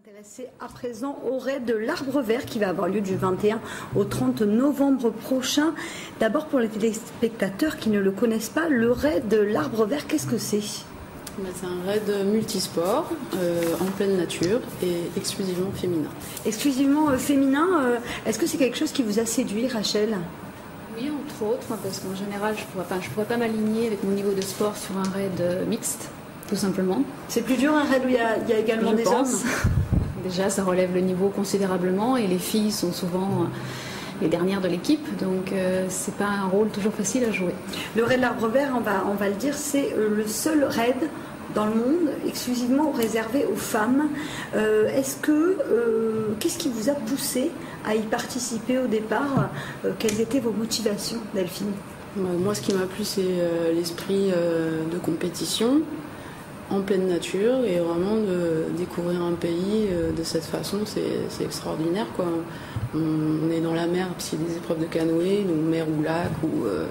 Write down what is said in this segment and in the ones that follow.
Intéressé à présent au raid de l'Arbre Vert qui va avoir lieu du 21 au 30 novembre prochain. D'abord pour les téléspectateurs qui ne le connaissent pas, le raid de l'Arbre Vert, qu'est-ce que c'est? C'est un raid multisport en pleine nature et exclusivement féminin. Exclusivement féminin, est-ce que c'est quelque chose qui vous a séduit, Rachel? Oui, entre autres, parce qu'en général, je ne pourrais pas m'aligner avec mon niveau de sport sur un raid mixte, tout simplement. C'est plus dur un raid où il y a également des hommes? Déjà, ça relève le niveau considérablement et les filles sont souvent les dernières de l'équipe, donc c'est pas un rôle toujours facile à jouer. Le raid de l'Arbre Vert, on va le dire, c'est le seul raid dans le monde exclusivement réservé aux femmes. Qu'est-ce qui vous a poussé à y participer au départ? Quelles étaient vos motivations, Delphine? Moi, ce qui m'a plu, c'est l'esprit de compétition en pleine nature et vraiment de découvrir un pays de cette façon, c'est extraordinaire, quoi. On est dans la mer parce qu'il y a des épreuves de canoë, donc mer ou lac,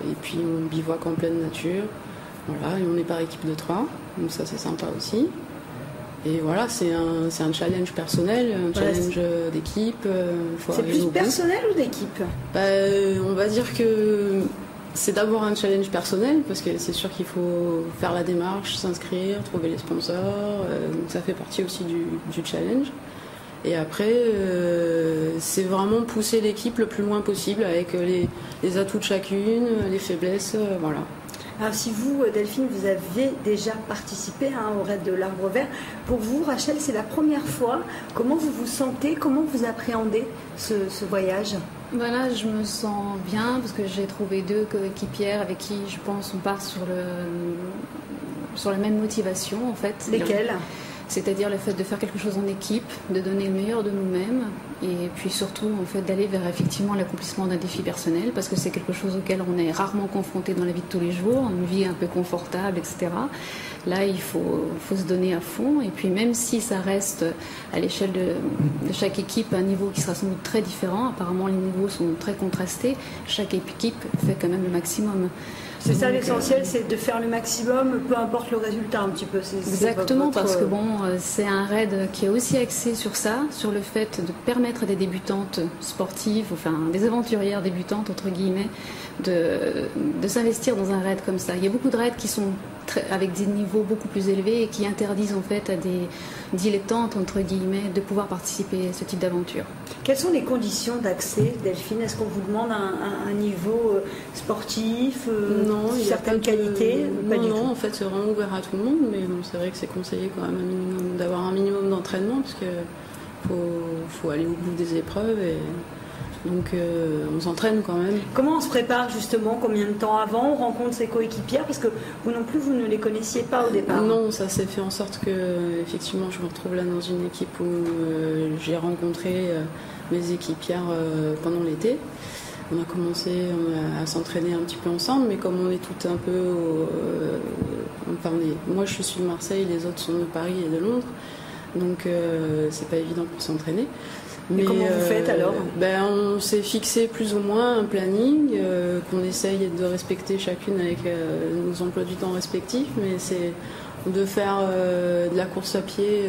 et puis on bivouaque en pleine nature. Voilà, et on est par équipe de 3, donc ça c'est sympa aussi. Et voilà, c'est un challenge personnel, un challenge d'équipe. C'est plus personnel ou d'équipe? On va dire que c'est d'abord un challenge personnel, parce que c'est sûr qu'il faut faire la démarche, s'inscrire, trouver les sponsors, donc ça fait partie aussi du challenge. Et après, c'est vraiment pousser l'équipe le plus loin possible avec les atouts de chacune, les faiblesses, voilà. Alors si vous, Delphine, vous avez déjà participé au raid de l'Arbre Vert, pour vous, Rachel, c'est la première fois. Comment vous vous sentez? Comment vous appréhendez ce voyage? Voilà, je me sens bien parce que j'ai trouvé 2 coéquipières avec qui, je pense, on part sur la même motivation, en fait. Lesquelles? C'est-à-dire le fait de faire quelque chose en équipe, de donner le meilleur de nous-mêmes et puis surtout en fait d'aller vers effectivement l'accomplissement d'un défi personnel, parce que c'est quelque chose auquel on est rarement confronté dans la vie de tous les jours, une vie un peu confortable, etc. Là, il faut se donner à fond, et puis même si ça reste à l'échelle de chaque équipe un niveau qui sera sans doute très différent, apparemment les niveaux sont très contrastés, chaque équipe fait quand même le maximum. C'est ça l'essentiel, c'est de faire le maximum, peu importe le résultat un petit peu. Exactement, parce que c'est un raid qui est aussi axé sur ça, sur le fait de permettre à des débutantes sportives, enfin des aventurières débutantes entre guillemets, de s'investir dans un raid comme ça. Il y a beaucoup de raids qui sont avec des niveaux beaucoup plus élevés et qui interdisent en fait à des dilettantes entre guillemets de pouvoir participer à ce type d'aventure. Quelles sont les conditions d'accès, Delphine? Est-ce qu'on vous demande un niveau sportif, non, il y a certaines qualités? Non, en fait c'est vraiment ouvert à tout le monde, mais bon, c'est vrai que c'est conseillé quand même d'avoir un minimum d'entraînement, parce qu'il faut aller au bout des épreuves. Donc on s'entraîne quand même. Comment on se prépare justement? Combien de temps avant on rencontre ses coéquipières? Parce que vous non plus, vous ne les connaissiez pas au départ. Non, ça s'est fait en sorte que effectivement je me retrouve là dans une équipe où j'ai rencontré mes équipières pendant l'été. On a commencé à s'entraîner un petit peu ensemble, mais comme on est toutes un peu... moi je suis de Marseille, les autres sont de Paris et de Londres, donc c'est pas évident pour s'entraîner. Mais comment vous faites alors? On s'est fixé plus ou moins un planning qu'on essaye de respecter chacune avec nos emplois du temps respectifs, mais c'est de faire de la course à pied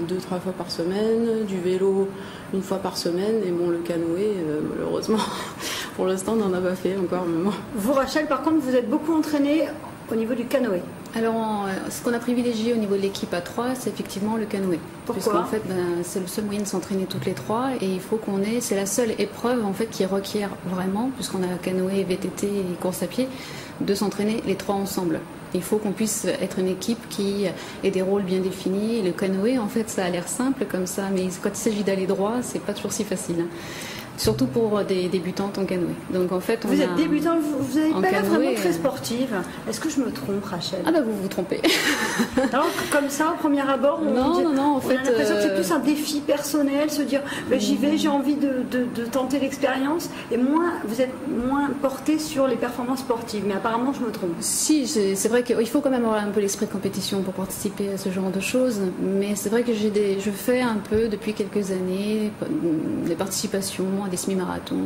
2-3 fois par semaine, du vélo 1 fois par semaine, et bon, le canoë, malheureusement, pour l'instant, on n'en a pas fait encore. Mais bon. Vous, Rachel, par contre, vous êtes beaucoup entraînée au niveau du canoë. Alors, ce qu'on a privilégié au niveau de l'équipe à 3, c'est effectivement le canoë. Pourquoi? Puisqu'en fait, c'est le seul moyen de s'entraîner toutes les 3, et il faut c'est la seule épreuve en fait qui requiert vraiment, puisqu'on a canoë, VTT et course à pied, de s'entraîner les 3 ensemble. Il faut qu'on puisse être une équipe qui ait des rôles bien définis. Le canoë, en fait, ça a l'air simple comme ça, mais quand il s'agit d'aller droit, c'est pas toujours si facile. Surtout pour des débutantes en canoë. Donc en fait, vous êtes débutante, vous n'avez pas l'air vraiment très sportive. Est-ce que je me trompe, Rachel? Ah bah vous vous trompez. Alors comme ça, au premier abord, non, en fait, on a l'impression que c'est plus un défi personnel, se dire j'y vais, j'ai envie de tenter l'expérience, et vous êtes moins porté sur les performances sportives. Mais apparemment, je me trompe. Si, c'est vrai qu'il faut quand même avoir un peu l'esprit de compétition pour participer à ce genre de choses. Mais c'est vrai que je fais un peu depuis quelques années des participations régulièrement des semi-marathons,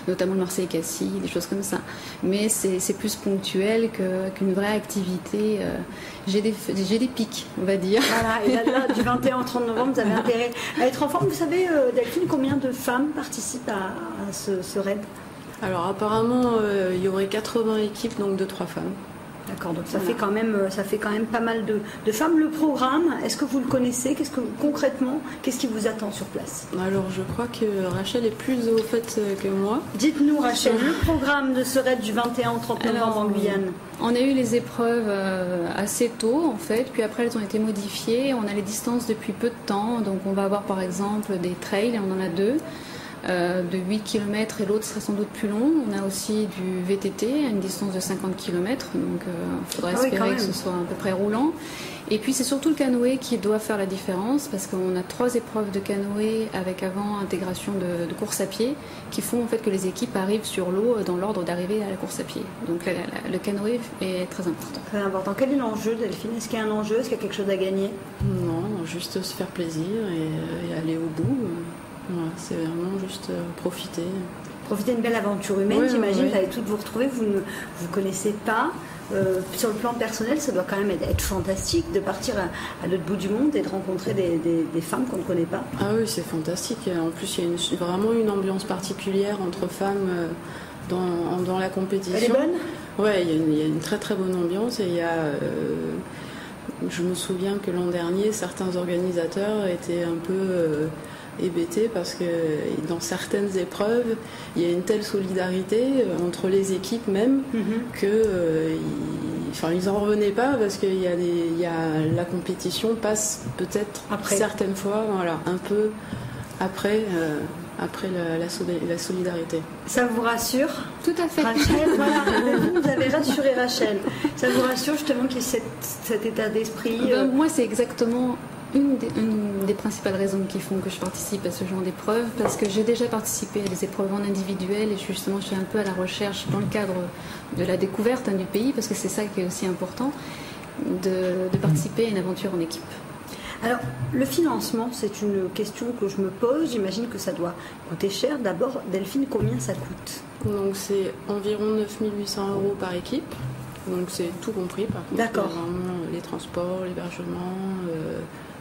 notamment le Marseille-Cassis, des choses comme ça. Mais c'est plus ponctuel qu'une vraie activité. J'ai des pics, on va dire. Voilà, et là, du 21 au 30 novembre, vous avez intérêt à être en forme. Vous savez, Delphine, combien de femmes participent à ce raid? Alors apparemment, il y aurait 80 équipes, donc de 3 femmes. D'accord, donc ça fait quand même pas mal de femmes. Le programme, est-ce que vous le connaissez? Concrètement, qu'est-ce qui vous attend sur place? Alors je crois que Rachel est plus au fait que moi. Dites-nous, Rachel, le programme de ce raid du 21 au 30 novembre en Guyane. On a eu les épreuves assez tôt en fait, puis après elles ont été modifiées. On a les distances depuis peu de temps, donc on va avoir par exemple des trails, on en a 2. De 8 km et l'autre sera sans doute plus long. On a aussi du VTT à une distance de 50 km, donc il faudra espérer que ce soit à peu près roulant. Et puis c'est surtout le canoë qui doit faire la différence parce qu'on a 3 épreuves de canoë avec avant intégration de course à pied qui font en fait que les équipes arrivent sur l'eau dans l'ordre d'arrivée à la course à pied. Donc le canoë est très important. Très important. Quel est l'enjeu, Delphine? Est-ce qu'il y a un enjeu? Est-ce qu'il y a quelque chose à gagner? Non, juste se faire plaisir et aller au bout. Voilà, c'est vraiment juste profiter. Profiter d'une belle aventure humaine, j'imagine. Vous allez toutes vous retrouver, vous ne vous connaissez pas. Sur le plan personnel, ça doit quand même être fantastique de partir à l'autre bout du monde et de rencontrer des femmes qu'on ne connaît pas. Ah oui, c'est fantastique. En plus, il y a vraiment une ambiance particulière entre femmes dans la compétition. Elle est bonne? Oui, il y a une très très bonne ambiance et il y a... je me souviens que l'an dernier, certains organisateurs étaient un peu... hébétés parce que dans certaines épreuves, il y a une telle solidarité entre les équipes même que ils n'en revenaient pas parce que la compétition passe peut-être certaines fois un peu après la solidarité. Ça vous rassure? Tout à fait. Rachel, voilà, vous avez rassuré Rachel. Ça vous rassure justement qu'il y ait cet état d'esprit? Moi, c'est exactement une des principales raisons qui font que je participe à ce genre d'épreuves, parce que j'ai déjà participé à des épreuves en individuel et justement je suis un peu à la recherche dans le cadre de la découverte du pays, parce que c'est ça qui est aussi important, de participer à une aventure en équipe. Alors, le financement, c'est une question que je me pose. J'imagine que ça doit coûter cher. D'abord, Delphine, combien ça coûte? Donc c'est environ 9 800 € par équipe. Donc c'est tout compris par contre. D'accord. Vraiment les transports, l'hébergement,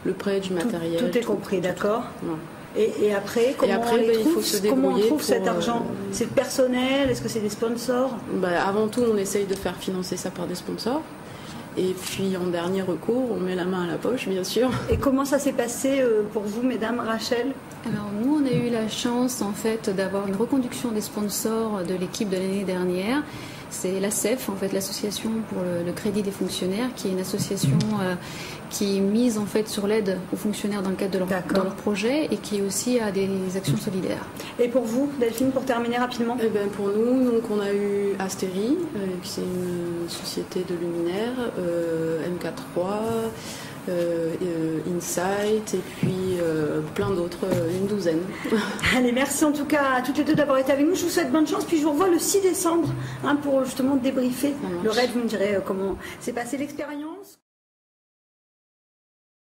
le prêt du matériel. Tout est compris, d'accord. Ouais. Et après, comment on trouve cet argent? C'est le personnel? Est-ce que c'est des sponsors? Avant tout, on essaye de faire financer ça par des sponsors. Et puis, en dernier recours, on met la main à la poche, bien sûr. Et comment ça s'est passé pour vous, mesdames? Rachel? Alors, nous, on a eu la chance, en fait, d'avoir une reconduction des sponsors de l'équipe de l'année dernière. C'est l'ACEF, en fait, l'association pour le crédit des fonctionnaires, qui est une association qui mise en fait sur l'aide aux fonctionnaires dans le cadre de leur projet et qui aussi a des actions solidaires. Et pour vous, Delphine, pour terminer rapidement? Pour nous, donc, on a eu Astéry, qui c'est une société de luminaires, MK3, Insight et puis plein d'autres, une douzaine. Allez, merci en tout cas à toutes les deux d'avoir été avec nous. Je vous souhaite bonne chance, puis je vous revois le 6 décembre pour justement débriefer le raid. Vous me direz comment s'est passée l'expérience.